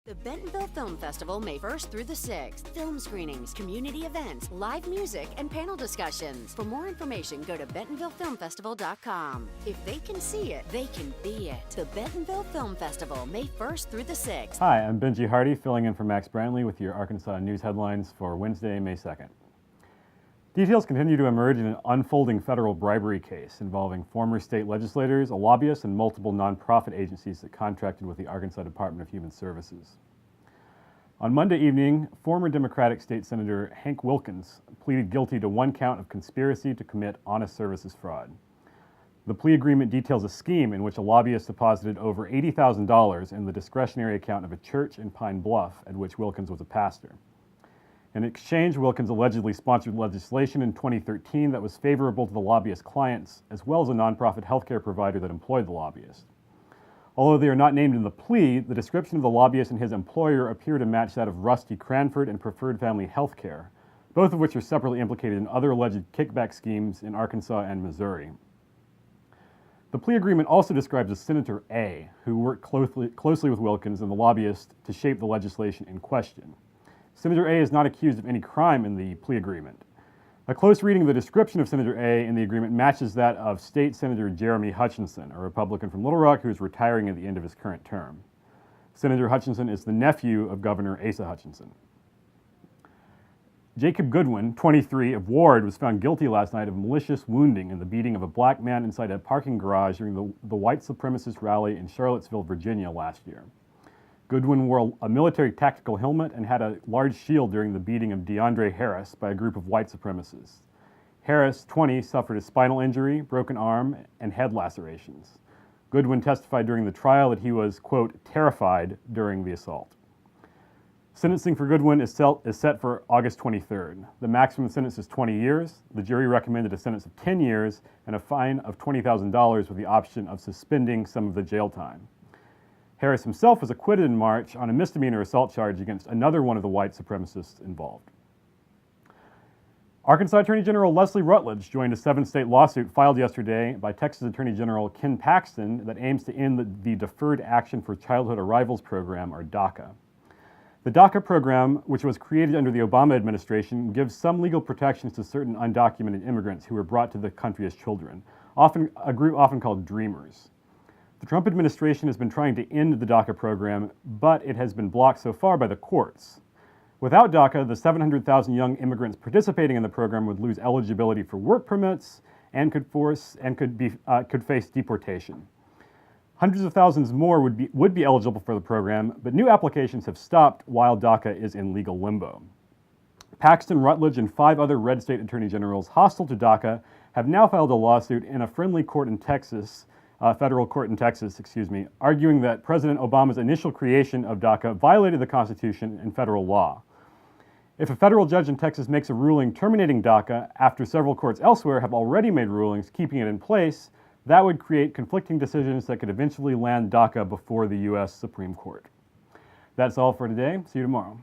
The Bentonville Film Festival, May 1st through the 6th. Film screenings, community events, live music, and panel discussions. For more information, go to bentonvillefilmfestival.com. If they can see it, they can be it. The Bentonville Film Festival, May 1st through the 6th. Hi, I'm Benji Hardy, filling in for Max Brantley with your Arkansas news headlines for Wednesday, May 2nd. Details continue to emerge in an unfolding federal bribery case involving former state legislators, a lobbyist, and multiple nonprofit agencies that contracted with the Arkansas Department of Human Services. On Monday evening, former Democratic State Senator Hank Wilkins pleaded guilty to one count of conspiracy to commit honest services fraud. The plea agreement details a scheme in which a lobbyist deposited over $80,000 in the discretionary account of a church in Pine Bluff at which Wilkins was a pastor. In exchange, Wilkins allegedly sponsored legislation in 2013 that was favorable to the lobbyist's clients, as well as a nonprofit healthcare provider that employed the lobbyist. Although they are not named in the plea, the description of the lobbyist and his employer appear to match that of Rusty Cranford and Preferred Family Healthcare, both of which are separately implicated in other alleged kickback schemes in Arkansas and Missouri. The plea agreement also describes a Senator A, who worked closely with Wilkins and the lobbyist to shape the legislation in question. Senator A is not accused of any crime in the plea agreement. A close reading of the description of Senator A in the agreement matches that of State Senator Jeremy Hutchinson, a Republican from Little Rock who is retiring at the end of his current term. Senator Hutchinson is the nephew of Governor Asa Hutchinson. Jacob Goodwin, 23, of Ward, was found guilty last night of malicious wounding in the beating of a black man inside a parking garage during the white supremacist rally in Charlottesville, Virginia last year. Goodwin wore a military tactical helmet and had a large shield during the beating of DeAndre Harris by a group of white supremacists. Harris, 20, suffered a spinal injury, broken arm, and head lacerations. Goodwin testified during the trial that he was, quote, terrified during the assault. Sentencing for Goodwin is set for August 23rd. The maximum sentence is 20 years. The jury recommended a sentence of 10 years and a fine of $20,000 with the option of suspending some of the jail time. Harris himself was acquitted in March on a misdemeanor assault charge against another one of the white supremacists involved. Arkansas Attorney General Leslie Rutledge joined a 7-state lawsuit filed yesterday by Texas Attorney General Ken Paxton that aims to end the Deferred Action for Childhood Arrivals program, or DACA. The DACA program, which was created under the Obama administration, gives some legal protections to certain undocumented immigrants who were brought to the country as children, a group often called Dreamers. The Trump administration has been trying to end the DACA program, but it has been blocked so far by the courts. Without DACA, the 700,000 young immigrants participating in the program would lose eligibility for work permits and could face deportation. Hundreds of thousands more would be eligible for the program, but new applications have stopped while DACA is in legal limbo. Paxton, Rutledge, and 5 other red state attorney generals hostile to DACA have now filed a lawsuit in a friendly court in Texas, federal court in Texas, arguing that President Obama's initial creation of DACA violated the Constitution and federal law. If a federal judge in Texas makes a ruling terminating DACA after several courts elsewhere have already made rulings keeping it in place, that would create conflicting decisions that could eventually land DACA before the U.S. Supreme Court. That's all for today. See you tomorrow.